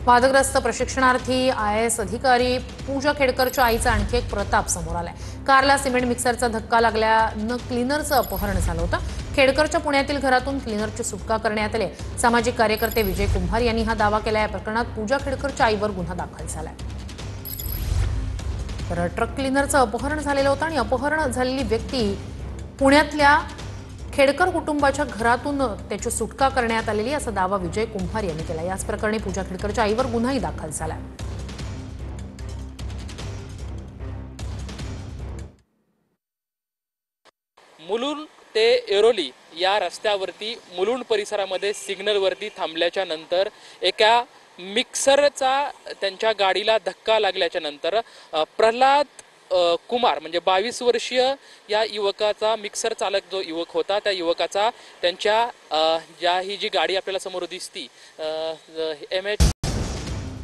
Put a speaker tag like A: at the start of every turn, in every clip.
A: वादग्रस्त प्रशिक्षणार्थी IAS अधिकारी पूजा खेडकरच्या आईचा आणखी एक प्रताप समोर आलाय। कारला सिमेंट मिक्सरचा धक्का लागल्यानं क्लीनरचं अपहरण झालं होतं। खेडकरच्या पुण्यातील घरातून क्लीनरची सुटका करण्यात आली। सामाजिक कार्यकर्ते विजय कुंभार यांनी हा दावा केला। या प्रकरणात पूजा खेडकरच्या आईवर गुन्हा दाखल झालाय। तर ट्रक क्लीनरचं अपहरण झालेलं होतं आणि अपहरण झालेली व्यक्ती पुण्यातल्या खेडकर कुटुंबाच्या घरातून त्याची सुटका करण्यात आलेली असा दावा विजय कुंभार यांनी केला। याच प्रकरणी पूजा खेडकरच्या आईवर गुन्हाही दाखल झाला।
B: मुलुंड ते एरोली या रस्त्यावरती मुलुंड परिसरामध्ये सिग्नलवरती थांबल्याच्या नंतर एका मिक्सरचा त्यांच्या गाडीला धक्का लागल्याच्या नंतर प्रल्हाद कुमार म्हणजे 22 वर्षीय या युवकाचा मिक्सर चालक जो युवक होता त्या युवकाचा त्यांच्या ही जी गाडी आपल्याला समोर दिसती MH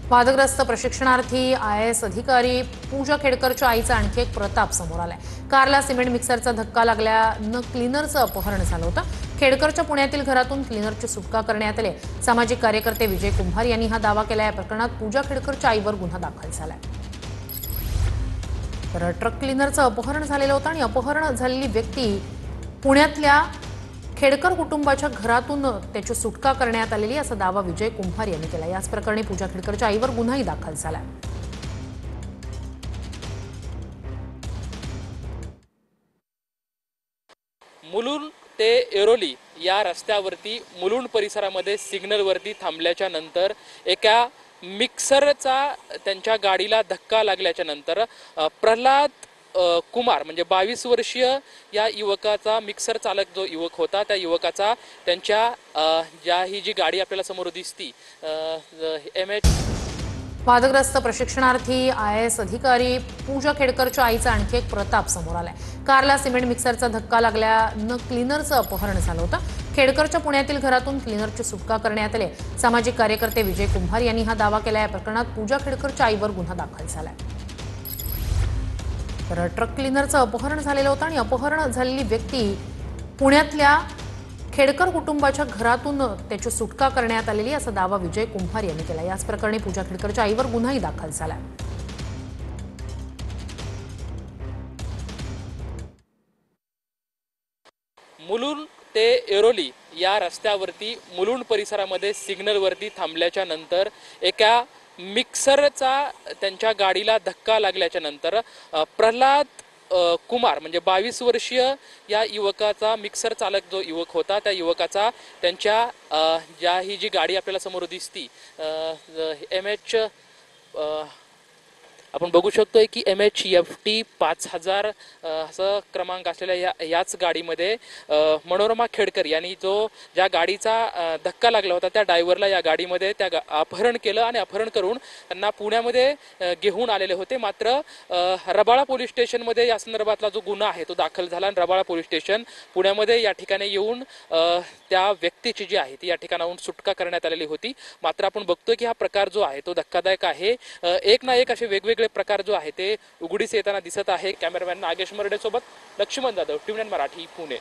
A: वादग्रस्त प्रशिक्षणार्थी IAS अधिकारी पूजा खेडकरच्या आईचा आणखी एक प्रताप समोर आलाय। कारला सिमेंट मिक्सरचा धक्का लागल्यानं क्लीनरचं अपहरण झालं होतं। खेडकरच्या पुण्यातील घरातून क्लीनरची सुटका करण्यात आली। सामाजिक कार्यकर्ते विजय कुंभार यांनी हा दावा केला। या प्रकरणात पूजा खेडकरच्या आईवर गुन्हा दाखल झालाय। तर ट्रक क्लीनरचं अपहरण झालेलं होतं आणि अपहरण झालेली व्यक्ती पुण्यातल्या खेडकर कुटुंबाच्या घरातून त्याची सुटका करण्यात आलेली असा दावा विजय कुंभार यांनी केला। याच प्रकरणी पूजा खेडकरच्या आईवर गुन्हाही दाखल झाला।
B: मुलुंड ते एरोली या रस्त्यावरती मुलुंड परिसरामध्ये सिग्नलवरती थांबल्याच्या नंतर एका मिक्सरचा त्यांच्या गाडीला धक्का लागल्याच्या नंतर प्रल्हाद कुमार म्हणजे 22 वर्षीय या युवकाचा मिक्सर चालक जो युवक होता त्या युवकाचा त्यांच्या ही जी गाडी आपल्याला समोर दिसती MH
A: वादग्रस्त प्रशिक्षणार्थी IAS अधिकारी पूजा खेडकरच्या आईचा आणखी एक प्रताप समोर आलाय। कारला सिमेंट मिक्सरचा धक्का लागल्यानं क्लीनरचं अपहरण झालं होतं। खेडकरच्या पुण्यातील घरातून क्लीनरची सुटका करण्यात आली। सामाजिक कार्यकर्ते विजय कुंभार यांनी हा दावा केला। या प्रकरणात पूजा खेडकरच्या आईवर गुन्हा दाखल झालाय। तर ट्रक क्लीनरचं अपहरण झालेलं होतं आणि अपहरण झालेली व्यक्ती पुण्यातल्या खेडकर कुटुंबाच्या घरातून त्याची सुटका करण्यात आलेली असा दावा विजय कुंभार यांनी केला। याच प्रकरणी पूजा खेडकरच्या आईवर गुन्हाही दाखल झाला।
B: मुलुंड ते एरोली या रस्त्यावरती मुलुंड परिसरामध्ये सिग्नलवरती थांबल्याच्या नंतर एका मिक्सरचा त्यांच्या गाडीला धक्का लागल्याच्या नंतर प्रल्हाद कुमार म्हणजे 22 वर्षीय या युवकाचा मिक्सर चालक जो युवक होता त्या युवकाचा त्यांच्या ही जी गाडी आपल्याला समोर दिसती MH आपण बघू शकतोय की MHFT 5000 असं क्रमांक असलेल्या याच गाडीमध्ये मनोरमा खेडकर यांनी ज्या गाडीचा धक्का लागला होता त्या ड्रायव्हरला या गाडीमध्ये अपहरण केलं आणि अपहरण करून त्यांना पुण्यामध्ये घेऊन आलेले होते। मात्र रबाळा पोलीस स्टेशनमध्ये या संदर्भातला जो गुन्हा आहे तो दाखल झाला आणि रबाळा पोलीस स्टेशन पुण्यामध्ये या ठिकाणी येऊन त्या व्यक्तीची जी आहे ती या ठिकाणाहून सुटका करण्यात आलेली होती। मात्र आपण बघतोय की हा प्रकार जो आहे तो धक्कादायक आहे। एक ना एक असे वेगवेगळे प्रकार जो आहे ते उघडीस येताना दिसत आहे। कॅमेरामॅन नागेश मर्डे सोबत लक्ष्मण जाधव, TV9 मराठी, पुणे।